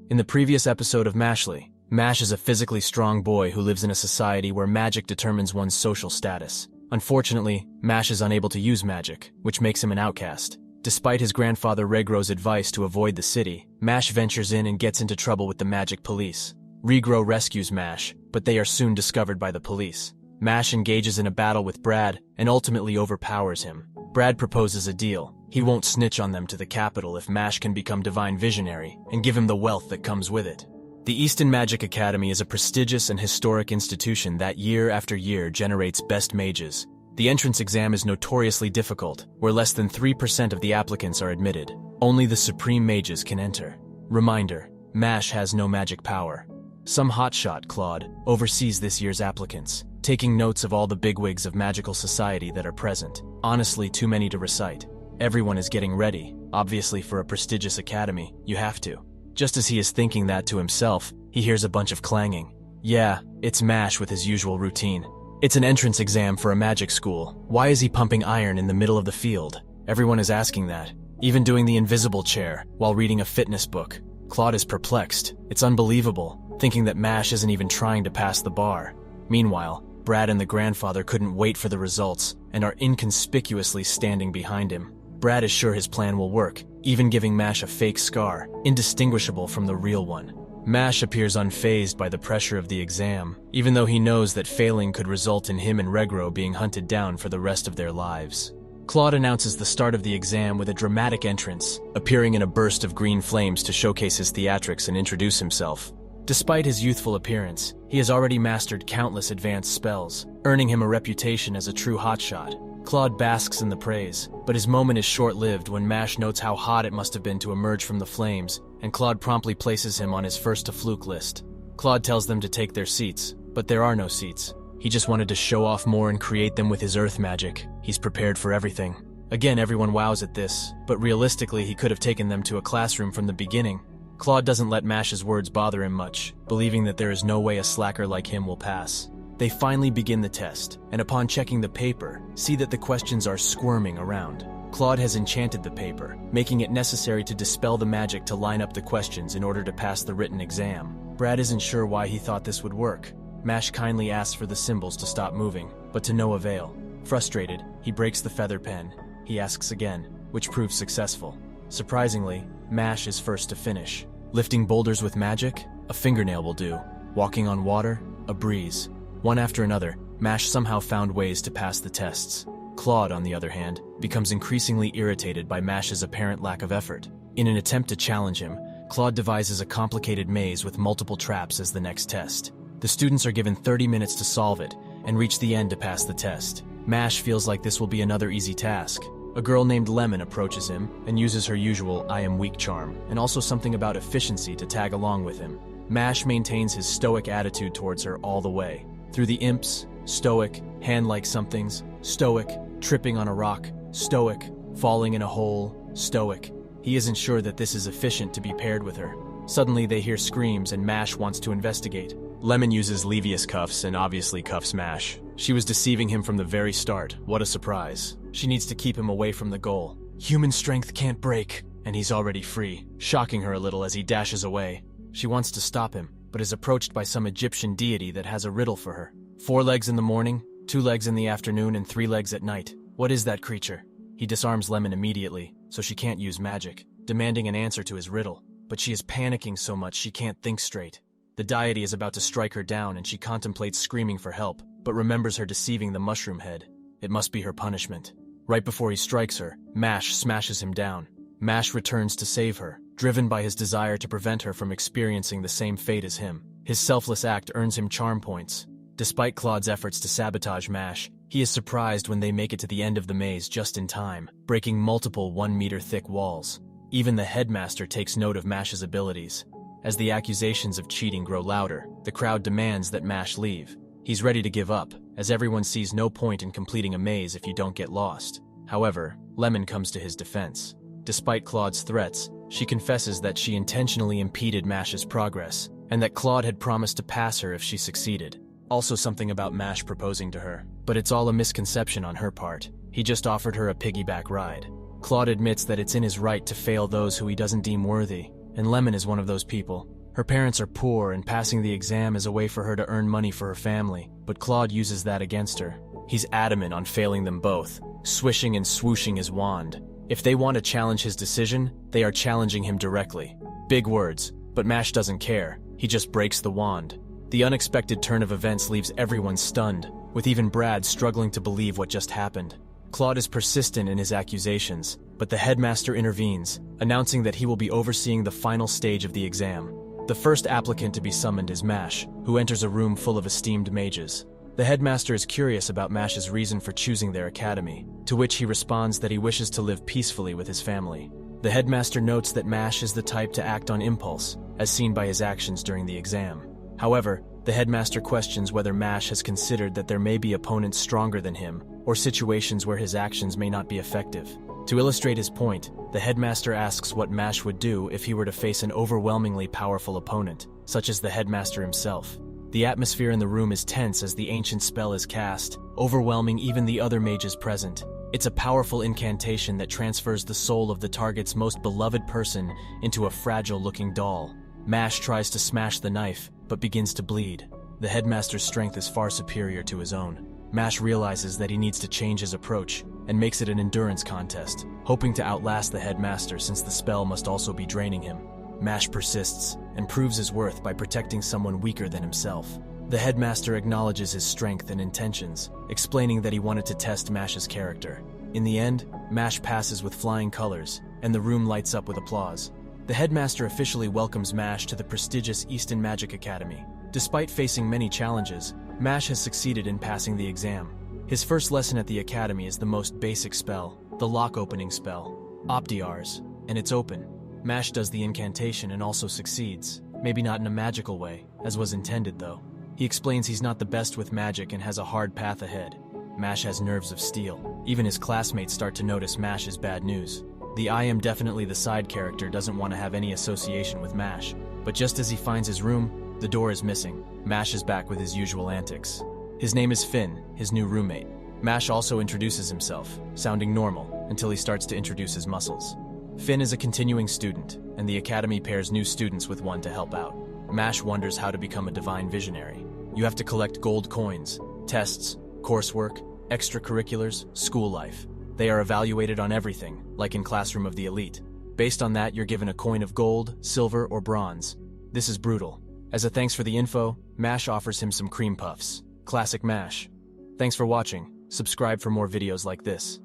In the previous episode of Mashley, Mash is a physically strong boy who lives in a society where magic determines one's social status. Unfortunately, Mash is unable to use magic, which makes him an outcast. Despite his grandfather Regro's advice to avoid the city, Mash ventures in and gets into trouble with the magic police. Regro rescues Mash, but they are soon discovered by the police. Mash engages in a battle with Brad and ultimately overpowers him. Brad proposes a deal. He won't snitch on them to the capital if Mash can become Divine Visionary and give him the wealth that comes with it. The Easton Magic Academy is a prestigious and historic institution that year after year generates best mages. The entrance exam is notoriously difficult, where less than 3% of the applicants are admitted. Only the supreme mages can enter. Reminder, Mash has no magic power. Some hotshot, Claude, oversees this year's applicants, taking notes of all the bigwigs of magical society that are present. Honestly, too many to recite. Everyone is getting ready. Obviously, for a prestigious academy, you have to. Just as he is thinking that to himself, he hears a bunch of clanging. Yeah, it's Mash with his usual routine. It's an entrance exam for a magic school. Why is he pumping iron in the middle of the field? Everyone is asking that. Even doing the invisible chair while reading a fitness book. Claude is perplexed. It's unbelievable, thinking that Mash isn't even trying to pass the bar. Meanwhile, Brad and the grandfather couldn't wait for the results and are inconspicuously standing behind him. Brad is sure his plan will work, even giving Mash a fake scar, indistinguishable from the real one. Mash appears unfazed by the pressure of the exam, even though he knows that failing could result in him and Regro being hunted down for the rest of their lives. Claude announces the start of the exam with a dramatic entrance, appearing in a burst of green flames to showcase his theatrics and introduce himself. Despite his youthful appearance, he has already mastered countless advanced spells, earning him a reputation as a true hotshot. Claude basks in the praise, but his moment is short-lived when Mash notes how hot it must have been to emerge from the flames, and Claude promptly places him on his first-to-fluke list. Claude tells them to take their seats, but there are no seats. He just wanted to show off more and create them with his earth magic. He's prepared for everything. Again, everyone wows at this, but realistically he could have taken them to a classroom from the beginning. Claude doesn't let Mash's words bother him much, believing that there is no way a slacker like him will pass. They finally begin the test, and upon checking the paper, see that the questions are squirming around. Claude has enchanted the paper, making it necessary to dispel the magic to line up the questions in order to pass the written exam. Brad isn't sure why he thought this would work. Mash kindly asks for the symbols to stop moving, but to no avail. Frustrated, he breaks the feather pen. He asks again, which proves successful. Surprisingly, Mash is first to finish. Lifting boulders with magic? A fingernail will do. Walking on water? A breeze. One after another, Mash somehow found ways to pass the tests. Claude, on the other hand, becomes increasingly irritated by Mash's apparent lack of effort. In an attempt to challenge him, Claude devises a complicated maze with multiple traps as the next test. The students are given 30 minutes to solve it and reach the end to pass the test. Mash feels like this will be another easy task. A girl named Lemon approaches him and uses her usual I am weak charm, and also something about efficiency to tag along with him. Mash maintains his stoic attitude towards her all the way. Through the imps, stoic, hand-like somethings, stoic, tripping on a rock, stoic, falling in a hole, stoic. He isn't sure that this is efficient to be paired with her. Suddenly they hear screams and Mash wants to investigate. Lemon uses Levius cuffs and obviously cuffs Mash. She was deceiving him from the very start. What a surprise. She needs to keep him away from the goal. Human strength can't break, and he's already free, shocking her a little as he dashes away. She wants to stop him, but is approached by some Egyptian deity that has a riddle for her. 4 legs in the morning, 2 legs in the afternoon, and 3 legs at night. What is that creature? He disarms Lemon immediately, so she can't use magic, demanding an answer to his riddle. But she is panicking so much she can't think straight. The deity is about to strike her down and she contemplates screaming for help, but remembers her deceiving the mushroom head. It must be her punishment. Right before he strikes her, Mash smashes him down. Mash returns to save her, driven by his desire to prevent her from experiencing the same fate as him. His selfless act earns him charm points. Despite Claude's efforts to sabotage Mash, he is surprised when they make it to the end of the maze just in time, breaking multiple 1-meter-thick walls. Even the headmaster takes note of Mash's abilities. As the accusations of cheating grow louder, the crowd demands that Mash leave. He's ready to give up, as everyone sees no point in completing a maze if you don't get lost. However, Lemon comes to his defense. Despite Claude's threats, she confesses that she intentionally impeded Mash's progress, and that Claude had promised to pass her if she succeeded. Also something about Mash proposing to her, but it's all a misconception on her part. He just offered her a piggyback ride. Claude admits that it's in his right to fail those who he doesn't deem worthy, and Lemon is one of those people. Her parents are poor, and passing the exam is a way for her to earn money for her family, but Claude uses that against her. He's adamant on failing them both, swishing and swooshing his wand. If they want to challenge his decision, they are challenging him directly. Big words, but Mash doesn't care. He just breaks the wand. The unexpected turn of events leaves everyone stunned, with even Brad struggling to believe what just happened. Claude is persistent in his accusations, but the headmaster intervenes, announcing that he will be overseeing the final stage of the exam. The first applicant to be summoned is Mash, who enters a room full of esteemed mages. The headmaster is curious about Mash's reason for choosing their academy, to which he responds that he wishes to live peacefully with his family. The headmaster notes that Mash is the type to act on impulse, as seen by his actions during the exam. However, the headmaster questions whether Mash has considered that there may be opponents stronger than him, or situations where his actions may not be effective. To illustrate his point, the headmaster asks what Mash would do if he were to face an overwhelmingly powerful opponent, such as the headmaster himself. The atmosphere in the room is tense as the ancient spell is cast, overwhelming even the other mages present. It's a powerful incantation that transfers the soul of the target's most beloved person into a fragile-looking doll. Mash tries to smash the knife, but begins to bleed. The headmaster's strength is far superior to his own. Mash realizes that he needs to change his approach, and makes it an endurance contest, hoping to outlast the headmaster since the spell must also be draining him. Mash persists, and proves his worth by protecting someone weaker than himself. The headmaster acknowledges his strength and intentions, explaining that he wanted to test Mash's character. In the end, Mash passes with flying colors, and the room lights up with applause. The headmaster officially welcomes Mash to the prestigious Easton Magic Academy. Despite facing many challenges, Mash has succeeded in passing the exam. His first lesson at the academy is the most basic spell, the lock-opening spell, Optiars, and it's open. Mash does the incantation and also succeeds, maybe not in a magical way, as was intended though. He explains he's not the best with magic and has a hard path ahead. Mash has nerves of steel. Even his classmates start to notice Mash is bad news. The I am definitely the side character doesn't want to have any association with Mash, but just as he finds his room, the door is missing. Mash is back with his usual antics. His name is Finn, his new roommate. Mash also introduces himself, sounding normal, until he starts to introduce his muscles. Finn is a continuing student, and the academy pairs new students with one to help out. Mash wonders how to become a divine visionary. You have to collect gold coins, tests, coursework, extracurriculars, school life. They are evaluated on everything, like in Classroom of the Elite. Based on that, you're given a coin of gold, silver, or bronze. This is brutal. As a thanks for the info, Mash offers him some cream puffs. Classic Mash. Thanks for watching. Subscribe for more videos like this.